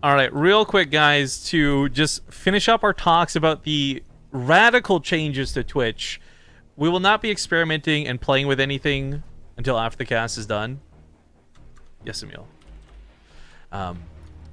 All right, real quick, guys, to just finish up our talks about the radical changes to Twitch. We will not be experimenting and playing with anything until after the cast is done. Yes, Emil.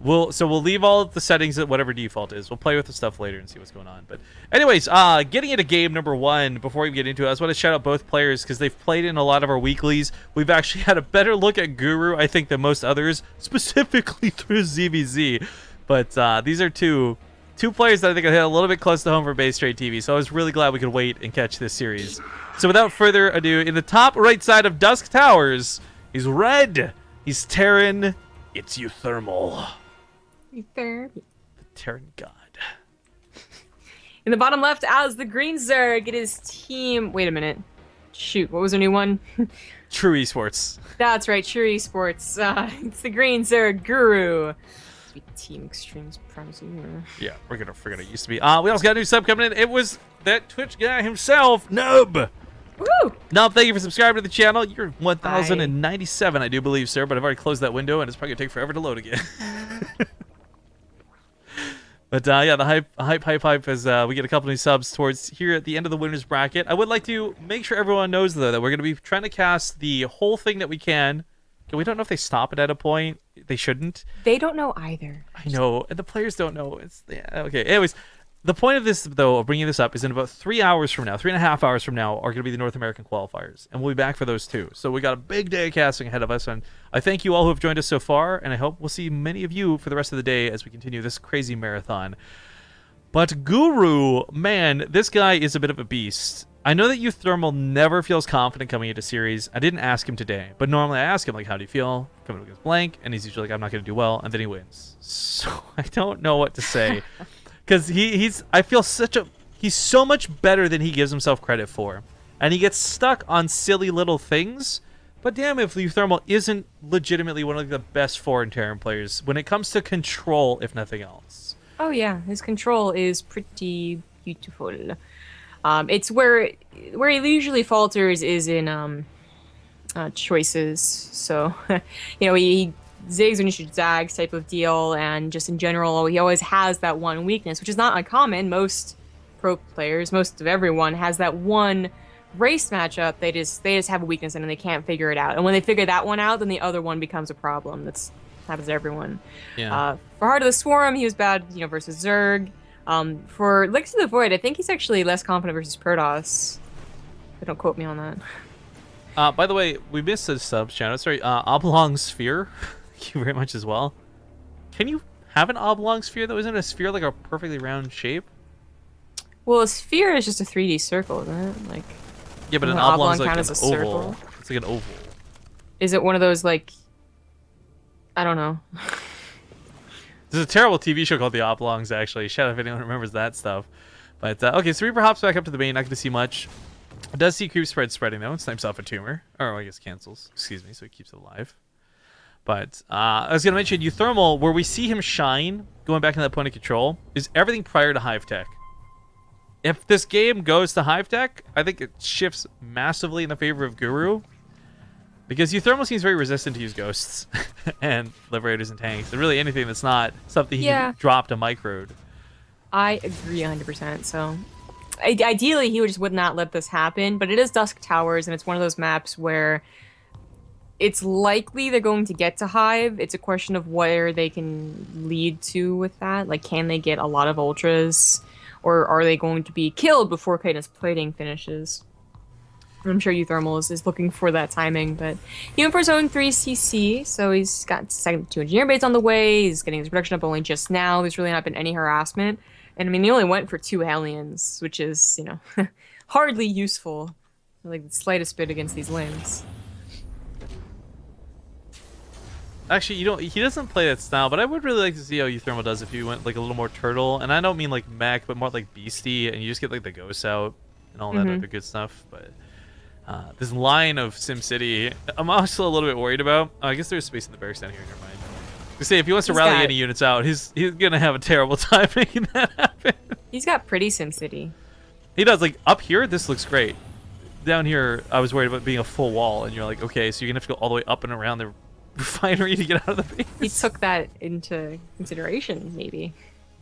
We'll leave all of the settings at whatever default is. We'll play with the stuff later and see what's going on. But anyways, getting into game number 1 before we get into it, I just want to shout out both players because they've played in a lot of our weeklies. We've actually had a better look at Guru, I think, than most others, specifically through TvZ. But these are two players that I think are hit a little bit close to home for BaseTradeTV. So I was really glad we could wait and catch this series. So without further ado, in the top right side of Dusk Towers, he's red. He's Terran. It's uThermal. uThermal. The Terran god. In the bottom left, as the green Zerg, it is team... Wait a minute. Shoot, what was our new one? True Esports. That's right, True Esports. It's the green Zerg Guru. Team Extreme Supremacy. Yeah, we're gonna forget it used to be. We also got a new sub coming in. It was that Twitch guy himself, Nub. Woo! Nub, thank you for subscribing to the channel. You're 1097, I do believe, sir, but I've already closed that window and it's probably gonna take forever to load again. But yeah, the hype as we get a couple new subs towards here at the end of the winners bracket. I would like to make sure everyone knows, though, that we're going to be trying to cast the whole thing that we can. We don't know if they stop it at a point. They shouldn't. They don't know either. I know, and the players don't know. It's okay. Anyways, the point of this, though, of bringing this up, is in about 3 hours from now, 3.5 hours from now, are going to be the North American qualifiers, and we'll be back for those too. So we got a big day of casting ahead of us, and I thank you all who have joined us so far, and I hope we'll see many of you for the rest of the day as we continue this crazy marathon. But Guru, man, this guy is a bit of a beast. I know that uThermal never feels confident coming into series. I didn't ask him today, but normally I ask him, like, how do you feel coming against blank? And he's usually like, I'm not going to do well, and then he wins. So I don't know what to say. Because he's so much better than he gives himself credit for. And he gets stuck on silly little things. But damn if uThermal isn't legitimately one of the best foreign Terran players when it comes to control, if nothing else. Oh yeah, his control is pretty beautiful. It's where he usually falters is in choices. So, he zigs when he should zags type of deal, and just in general, he always has that one weakness, which is not uncommon. Most pro players, most of everyone has that one race matchup. They just have a weakness in and they can't figure it out. And when they figure that one out, then the other one becomes a problem. That's happens to everyone. Yeah. For Heart of the Swarm, he was bad, versus Zerg. For Licks of the Void, I think he's actually less confident versus Protoss. But don't quote me on that. By the way, we missed a sub channel. Sorry, Oblong Sphere. Thank you very much as well. Can you have an oblong sphere that isn't a sphere, like a perfectly round shape? Well, a sphere is just a 3D circle, isn't it? Like, yeah, but an oblong is like an as a oval. circle? It's like an oval. Is it one of those, like, I don't know. There's a terrible TV show called The Oblongs, actually. Shout out if anyone remembers that stuff. But, okay, so Reaper hops back up to the main. Not going to see much. It does see creep spreading, though. It snipes off a tumor. Or, I guess cancels. Excuse me, so it keeps it alive. But, I was going to mention, uThermal, where we see him shine, going back to that point of control, is everything prior to Hive Tech. If this game goes to Hive Tech, I think it shifts massively in the favor of Guru. Because uThermal seems very resistant to use ghosts and liberators and tanks, and really anything that's not something he can drop to microed. I agree 100%. So, ideally, he would not let this happen, but it is Dusk Towers, and it's one of those maps where it's likely they're going to get to Hive. It's a question of where they can lead to with that. Like, can they get a lot of ultras, or are they going to be killed before Cadence Plating finishes? I'm sure uThermal is looking for that timing, but he went for his own 3 CC, so he's got second 2 engineer baits on the way. He's getting his production up only just now. There's really not been any harassment, and I mean, he only went for 2 Hellions, which is, hardly useful, like the slightest bit against these lanes. Actually, he doesn't play that style, but I would really like to see how uThermal does if he went like a little more turtle, and I don't mean like mech, but more like beastie, and you just get like the ghosts out and all that other good stuff, but. This line of SimCity, I'm also a little bit worried about. I guess there's space in the barracks down here. Never mind. To say if he wants to rally any units out, he's gonna have a terrible time making that happen. He's got pretty SimCity. He does. Like up here, this looks great. Down here, I was worried about being a full wall, and you're like, okay, so you're gonna have to go all the way up and around the refinery to get out of the base. He took that into consideration, maybe.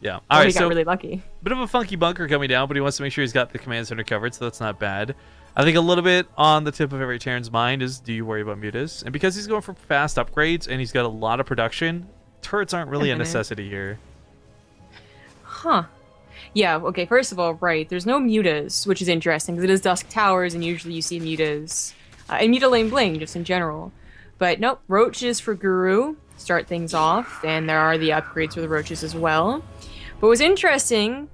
Yeah. Or All right. he got So really lucky. bit of a funky bunker coming down, but he wants to make sure he's got the command center covered, so that's not bad. I think a little bit on the tip of every Terran's mind is, do you worry about mutas? And because he's going for fast upgrades and he's got a lot of production, turrets aren't really a necessity here. Huh. Yeah, okay, first of all, right, there's no mutas, which is interesting, because it is Dusk Towers, and usually you see mutas. And muta lane bling, just in general. But nope, roaches for Guru start things off, and there are the upgrades for the roaches as well. But what's interesting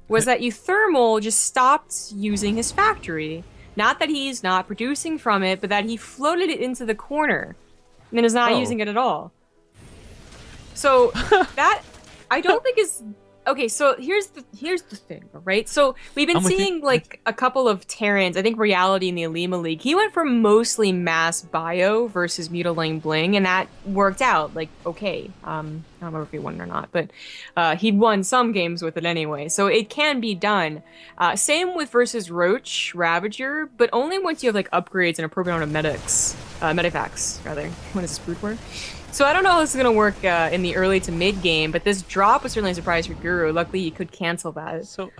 was that uThermal just stopped using his factory. Not that he's not producing from it, but that he floated it into the corner, and then is not using it at all. So, that, I don't think is... Okay, so here's the thing, right? So we've been seeing like a couple of Terrans. I think Reality in the Alima League. He went for mostly mass bio versus Muta Lane Bling, and that worked out like okay. I don't remember if he won or not, but he'd won some games with it anyway. So it can be done. Same with versus Roach Ravager, but only once you have like upgrades and appropriate amount of medifacts rather. What is this brute word? So I don't know how this is going to work in the early to mid game, but this drop was certainly a surprise for Guru. Luckily, you could cancel that. So,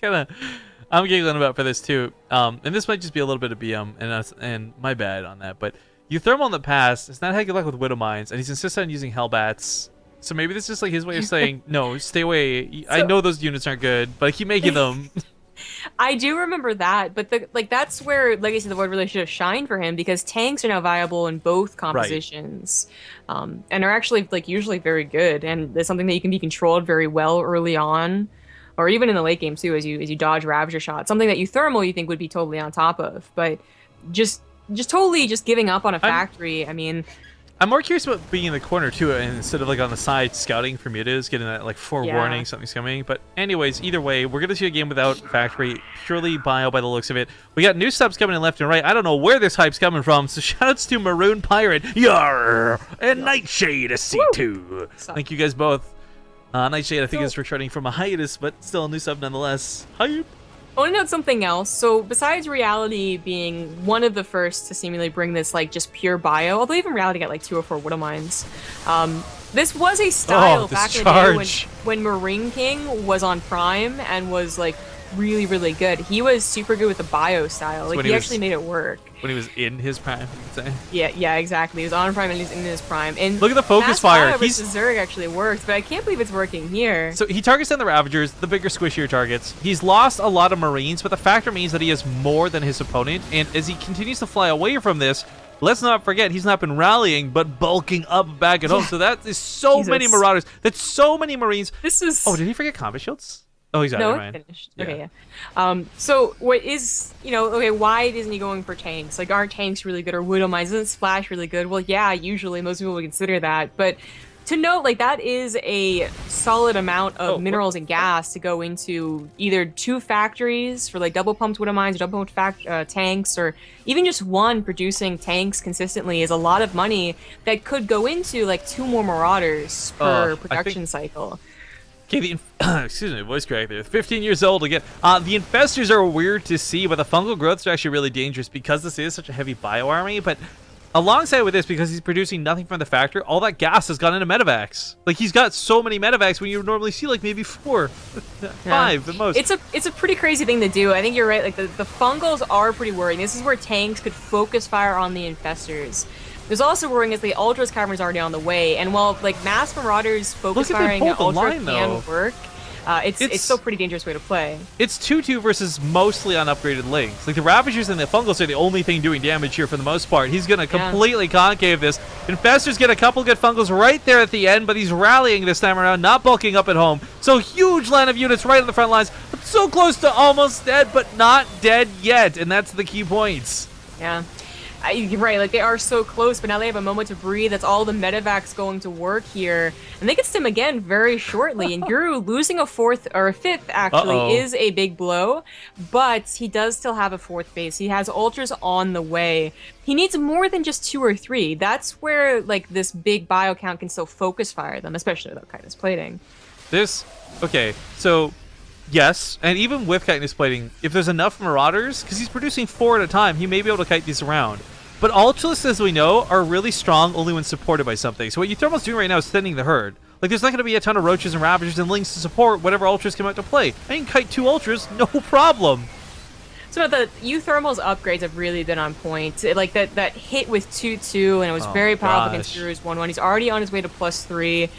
I'm giggling about for this too. And this might just be a little bit of BM, and my bad on that. But uThermal in the past has not had good luck with Widow Mines, and he's insisted on using Hellbats. So maybe this is just like his way of saying, no, stay away. I know those units aren't good, but I keep making them. I do remember that, but that's where Legacy of the Void really should have shined for him, because tanks are now viable in both compositions, and are actually like usually very good, and it's something that you can be controlled very well early on, or even in the late game too, as you dodge Ravager shots. Something that uThermal you think would be totally on top of, but just totally giving up on a factory. I mean, I'm more curious about being in the corner too, instead of like on the side scouting for mutas, getting that like forewarning something's coming. But anyways, either way, we're gonna see a game without factory, purely bio by the looks of it. We got new subs coming in left and right. I don't know where this hype's coming from. So shoutouts to Maroon Pirate, Yarr, and Nightshade C2. Thank you guys both. Nightshade I think is returning from a hiatus, but still a new sub nonetheless. Hype. I want to note something else. So besides Reality being one of the first to seemingly bring this like just pure bio, although even Reality got like 2 or 4 Widow Mines, this was a style back in the day when Marine King was on Prime and was like really, really good. He was super good with the bio style. Like he actually made it work. When he was in his prime, you could say. Yeah, exactly. He was on Prime and he's in his prime. And look at the focus fire. Zerg actually worked, but I can't believe it's working here. So he targets down the Ravagers, the bigger, squishier targets. He's lost a lot of Marines, but the factor means that he has more than his opponent. And as he continues to fly away from this, let's not forget he's not been rallying, but bulking up back at home. So that is so many Marauders. That's so many Marines. This is. Oh, did he forget combat shields? Oh, he's out. No, it's finished. Yeah. Okay, yeah. So what is, why isn't he going for tanks? Like, aren't tanks really good, or Widow Mines? Isn't Splash really good? Well, yeah, usually most people would consider that, but to note, like, that is a solid amount of minerals and gas to go into either 2 factories for like double pumped Widow Mines, or double pumped tanks, or even just one producing tanks consistently is a lot of money that could go into like 2 more Marauders per production cycle. Okay, excuse me, voice crack there. 15 years old again. The infestors are weird to see, but the fungal growths are actually really dangerous because this is such a heavy bio army. But alongside with this, because he's producing nothing from the factory, all that gas has gone into medevacs. Like, he's got so many medevacs when you normally see like maybe 4, 5 at most. It's a pretty crazy thing to do. I think you're right. Like the fungals are pretty worrying. This is where tanks could focus fire on the infestors. There's also worrying is the Ultras Cavern is already on the way, and while like mass Marauders focus firing Ultra can work, it's still a pretty dangerous way to play. It's 2-2 versus mostly unupgraded links. Like the Ravagers and the Fungals are the only thing doing damage here for the most part. He's gonna completely concave this. Infestors get a couple good Fungals right there at the end, but he's rallying this time around, not bulking up at home. So huge line of units right on the front lines, but so close to almost dead, but not dead yet, and that's the key points. Yeah. You're right, like they are so close, but now they have a moment to breathe. That's all the medevacs going to work here. And they get stim again very shortly. And Guru losing a 4th, or a 5th actually, is a big blow. But he does still have a 4th base. He has Ultras on the way. He needs more than just 2 or 3. That's where like this big bio count can still focus fire them, especially without Chitinous Plating. Okay, so yes, and even with Chitinous Plating, if there's enough Marauders, because he's producing 4 at a time, he may be able to kite these around. But Ultralists, as we know, are really strong only when supported by something. So what uThermal's doing right now is thinning the herd. Like, there's not going to be a ton of Roaches and Ravagers and Lings to support whatever Ultras come out to play. I can kite 2 Ultras, no problem. So the uThermal's upgrades have really been on point. Like that hit with 2-2, and it was very powerful against Guru's 1-1. He's already on his way to +3.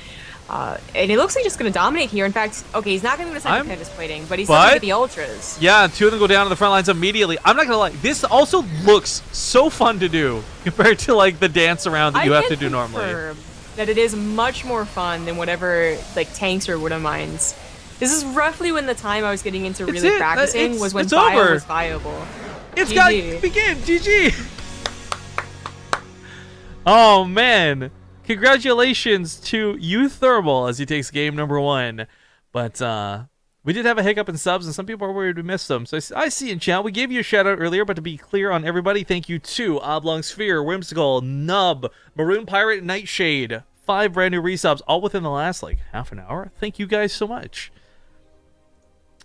And it looks like he's just going to dominate here. In fact, okay, he's not going to do the second Canvas plating, but he's still going to get the Ultras. Yeah, 2 of them go down to the front lines immediately. I'm not going to lie. This also looks so fun to do compared to, like, the dance around that you have to do normally. That it is much more fun than whatever, like, tanks or Widow Mines. This is roughly when the time I was getting into really practicing was when Bio was viable. It's got to begin. GG. Oh, man. Congratulations to uThermal as he takes game number 1. But we did have a hiccup in subs, and some people are worried we missed them. So I see in chat. We gave you a shout out earlier, but to be clear on everybody, thank you to Oblong Sphere, Whimsical, Nub, Maroon Pirate, Nightshade. 5 brand new resubs, all within the last, like, half an hour. Thank you guys so much.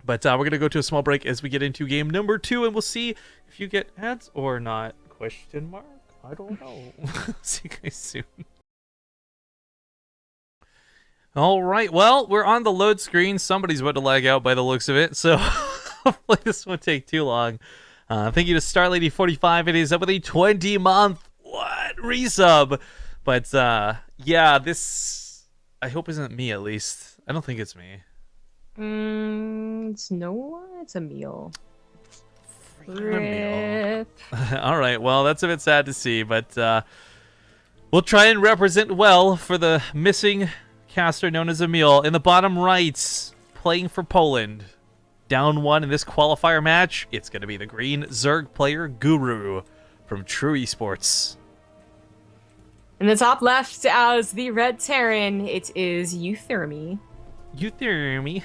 But we're going to go to a small break as we get into game number 2, and we'll see if you get ads or not. Question mark? I don't know. See you guys soon. All right, well, we're on the load screen. Somebody's about to lag out by the looks of it, so hopefully this won't take too long. Thank you to StarLady45. It is up with a 20-month resub. But yeah, this I hope isn't me, at least. I don't think it's me. It's no one. It's a meal. Rip. All right, well, that's a bit sad to see, but we'll try and represent well for the missing caster known as Emil. In the bottom right, playing for Poland. Down 1 in this qualifier match, it's going to be the green Zerg player Guru from True Esports. In the top left, as the red Terran, it is uThermy. uThermy.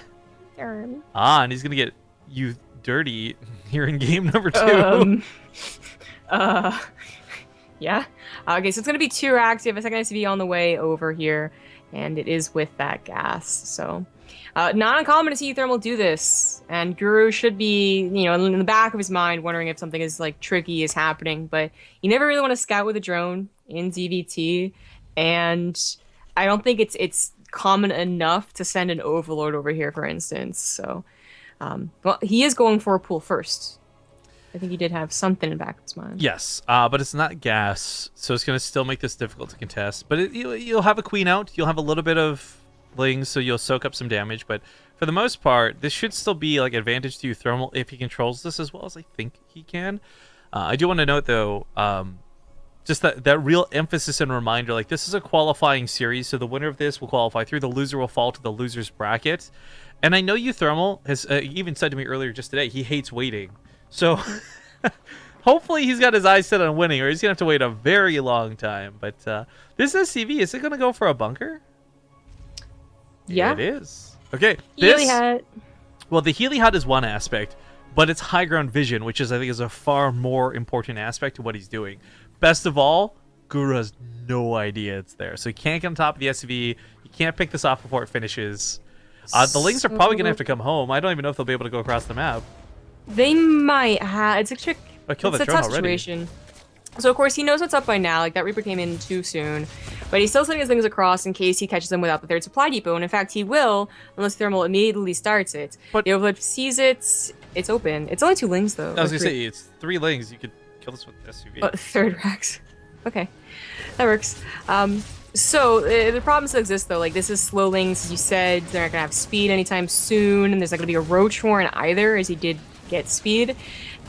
Ah, and he's going to get you dirty here in game number 2. Yeah. Okay, so it's going to be 2 active. A second SCV on the way over here. And it is with that gas, so not uncommon to see uThermal do this. And Guru should be, you know, in the back of his mind, wondering if something is like tricky is happening. But you never really want to scout with a drone in ZVT, and I don't think it's common enough to send an Overlord over here, for instance. So, well, he is going for a pool first. I think he did have something in the back of his mind. Yes, but it's not gas, so it's going to still make this difficult to contest. But you'll have a queen out. You'll have a little bit of lings, so you'll soak up some damage. But for the most part, this should still be like advantage to uThermal if he controls this as well as I think he can. I do want to note, though, just that real emphasis and reminder, like, this is a qualifying series, so the winner of this will qualify through. The loser will fall to the loser's bracket. And I know uThermal has even said to me earlier just today, he hates waiting. So hopefully he's got his eyes set on winning, or he's going to have to wait a very long time. But this SCV, is it going to go for a bunker? Yeah. It is. Okay. Healy Hut. Well, the Healy Hut is one aspect, but it's high ground vision, which I think is a far more important aspect to what he's doing. Best of all, Guru has no idea it's there. So he can't get on top of the SCV. He can't pick this off before it finishes. The Lings are probably going to have to come home. I don't even know if they'll be able to go across the map. They might have. It's a trick. It's a tough situation. So of course he knows what's up by now. Like, that Reaper came in too soon, but he's still sending his things across in case he catches them without the third supply depot. And in fact, he will, unless Thermal immediately starts it. But the Overlord sees it. It's open. It's only 2 Lings though. I was gonna say it's 3 Lings. You could kill this with SUV. Third racks. Okay, that works. So the problem still exists though. Like, this is slow Lings, as you said. They're not gonna have speed anytime soon, and there's not gonna be a Roach Warren either, as he did get speed.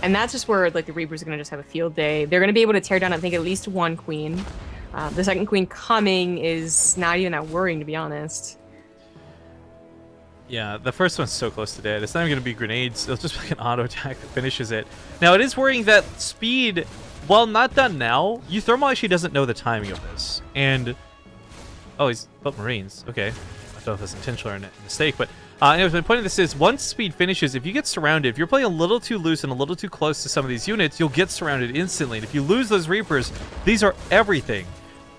And that's just where, like, the Reapers are going to just have a field day. They're going to be able to tear down, I think, at least 1 queen. The second queen coming is not even that worrying, to be honest. Yeah, the first one's so close to dead. It's not even going to be grenades. It'll just be like an auto attack that finishes it. Now, it is worrying that speed, while not done now, uThermal actually doesn't know the timing of this. And, oh, he's built Marines. Okay. I don't know if that's intentional or a mistake, but anyways, my point of this is, once speed finishes, if you get surrounded, if you're playing a little too loose and a little too close to some of these units, you'll get surrounded instantly. And if you lose those Reapers, these are everything.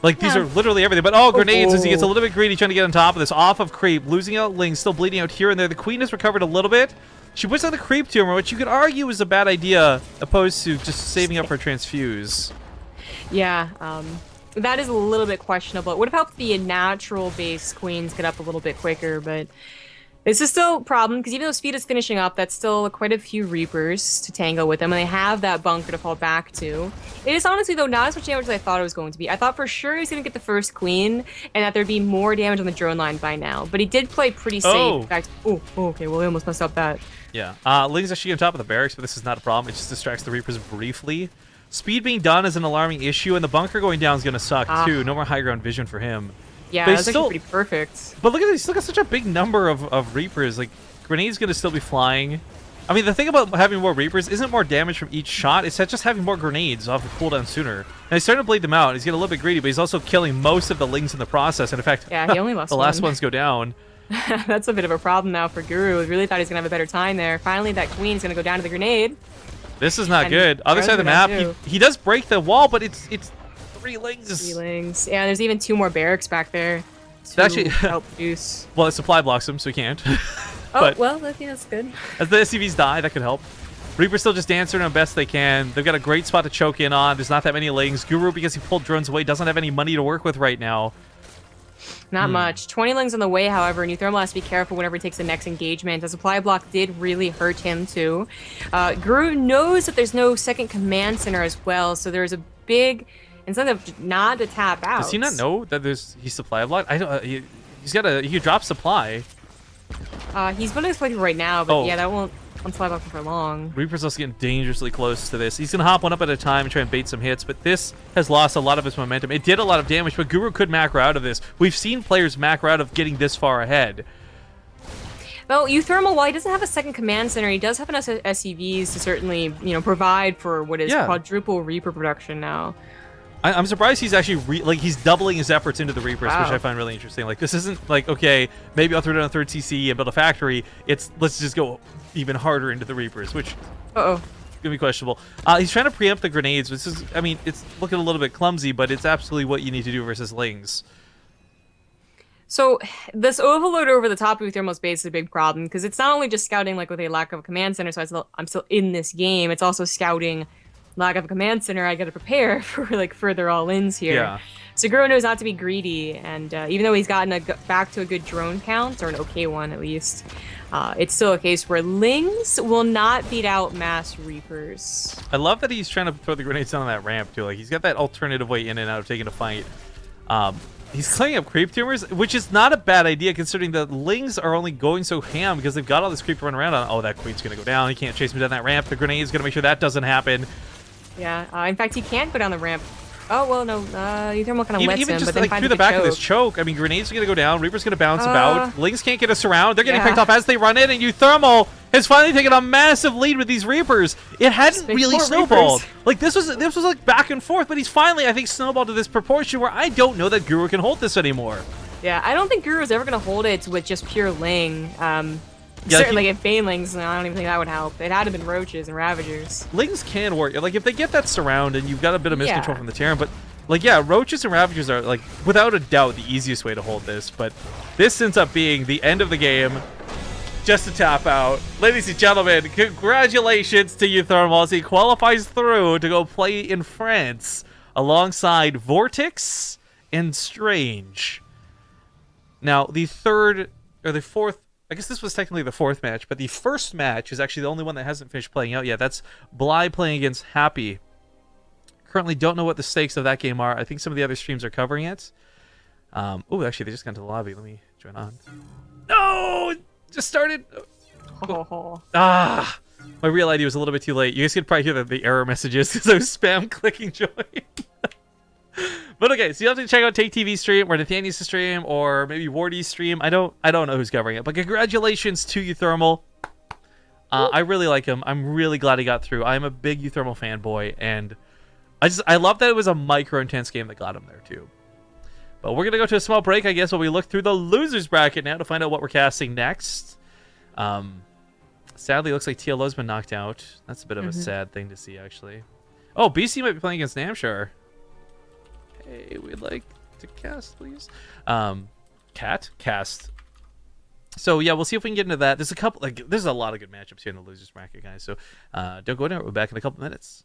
Like, these are literally everything. But, grenades, as he gets a little bit greedy trying to get on top of this, off of creep, losing out Lings, still bleeding out here and there. The Queen has recovered a little bit. She puts on the creep tumor, which you could argue is a bad idea, opposed to just saving up for transfuse. Yeah, that is a little bit questionable. It would have helped the natural base queens get up a little bit quicker, but this is still a problem because even though speed is finishing up, that's still quite a few Reapers to tango with them, and they have that bunker to fall back to. It is honestly, though, not as much damage as I thought it was going to be. I thought for sure he was going to get the first queen and that there'd be more damage on the drone line by now, but he did play pretty safe. Oh. In fact, okay, well, he almost messed up that. Yeah. Ling's actually on top of the barracks, but this is not a problem. It just distracts the Reapers briefly. Speed being done is an alarming issue, and the bunker going down is going to suck, too. No more high ground vision for him. Yeah, But that's actually pretty perfect. But look at this. He's still got such a big number of Reapers. Like, Grenade's going to still be flying. I mean, the thing about having more Reapers isn't more damage from each shot. It's just having more grenades off the cooldown sooner. And he's starting to bleed them out. He's getting a little bit greedy, but he's also killing most of the Lings in the process. And in fact, Yeah, he only lost the last one. ones go down. That's a bit of a problem now for Guru. We really thought he was going to have a better time there. Finally, that queen's going to go down to the grenade. This is not And good. Other side of the map, he does break the wall, but it's 3 Lings. 3 Lings. Yeah, there's even 2 more barracks back there to Actually, help produce. Well, it supply blocks him, so he can't. Oh, But well, I think that's good. as the SCVs die, that could help. Reaper's still just dancing around best they can. They've got a great spot to choke in on. There's not that many Lings. Guru, because he pulled drones away, doesn't have any money to work with right now. Not much. 20 Lings on the way, however, and uThermal has to be careful whenever he takes the next engagement. The supply block did really hurt him, too. Guru knows that there's no second command center as well, so there's a big incentive not to tap out. Does he not know that he's supply blocked? I don't. He could drop supply. He's building his playthrough right now, but Oh. yeah, that won't supply block him for long. Reaper's also getting dangerously close to this. He's going to hop one up at a time and try and bait some hits, but this has lost a lot of its momentum. It did a lot of damage, but Guru could macro out of this. We've seen players macro out of getting this far ahead. Well, uThermal, while he doesn't have a second command center, he does have enough SCVs to certainly, provide for what is quadruple Reaper production now. I'm surprised he's actually he's doubling his efforts into the Reapers, Wow. which I find really interesting. Like, this isn't like, okay, maybe I'll throw down a third CC and build a factory. It's let's just go even harder into the Reapers, which Uh-oh. gonna be questionable. He's trying to preempt the grenades, which is, I mean, it's looking a little bit clumsy, but it's absolutely what you need to do versus Lings. So this overload over the top of uThermal's base is a big problem because it's not only just scouting like with a lack of a command center, so I'm still in this game. It's also scouting lack of a command center. I got to prepare for like further all-ins here. Yeah. So Guru knows not to be greedy, and even though he's gotten back to a good drone count, or an okay one at least, it's still a case where Lings will not beat out mass Reapers. I love that he's trying to throw the grenades down on that ramp too. Like, he's got that alternative way in and out of taking a fight. He's clearing up creep tumors, which is not a bad idea considering the Lings are only going so ham because they've got all this creep to run around on. Oh, that queen's gonna go down. He can't chase me down that ramp. The grenade's gonna make sure that doesn't happen. Yeah, in fact, he can't go down the ramp. Oh, well, no, uThermal kind of lets Even him, just but then like finds through a the good back of this choke. choke, I mean, grenades are gonna go down. Reaper's gonna bounce about. Lings can't get us around. They're getting Yeah. picked off as they run in, and uThermal has finally taken a massive lead with these Reapers. It hadn't Big really four snowballed. Reapers. Like, this was like back and forth, but he's finally, I think, snowballed to this proportion where I don't know that Guru can hold this anymore. Yeah, I don't think Guru's ever going to hold it with just pure Ling. Yeah, Certainly, if Banelings, I don't even think that would help. It had to have been Roaches and Ravagers. Lings can work. Like, if they get that surround and you've got a bit of miscontrol Yeah. from the Terran, but like, yeah, Roaches and Ravagers are, like, without a doubt the easiest way to hold this, but this ends up being the end of the game. Just to tap out. Ladies and gentlemen, congratulations to uThermal as he qualifies through to go play in France alongside Vortex and Strange. Now, the fourth, I guess this was technically the fourth match, but the first match is actually the only one that hasn't finished playing out yet. That's Bly playing against Happy. Currently don't know what the stakes of that game are. I think some of the other streams are covering it. Oh, actually, they just got into the lobby. Let me join on. No! It just started. Ah! My real ID was a little bit too late. You guys could probably hear the error messages because I was spam clicking join. But okay, so you have to check out TvZ stream or Nathaniel's stream or maybe Wardy's stream. I don't know who's covering it, but congratulations to uThermal. I really like him. I'm really glad he got through. I'm a big uThermal fanboy, and I love that it was a micro intense game that got him there too. But we're gonna go to a small break, I guess, while we look through the losers bracket now to find out what we're casting next. Sadly, it looks like TLO's been knocked out. That's a bit of a sad thing to see, actually. Oh, BC might be playing against Namshar. Hey, we'd like to cast, please. Cast. So yeah, we'll see if we can get into that. There's a lot of good matchups here in the losers bracket, guys. So don't go anywhere. We're back in a couple minutes.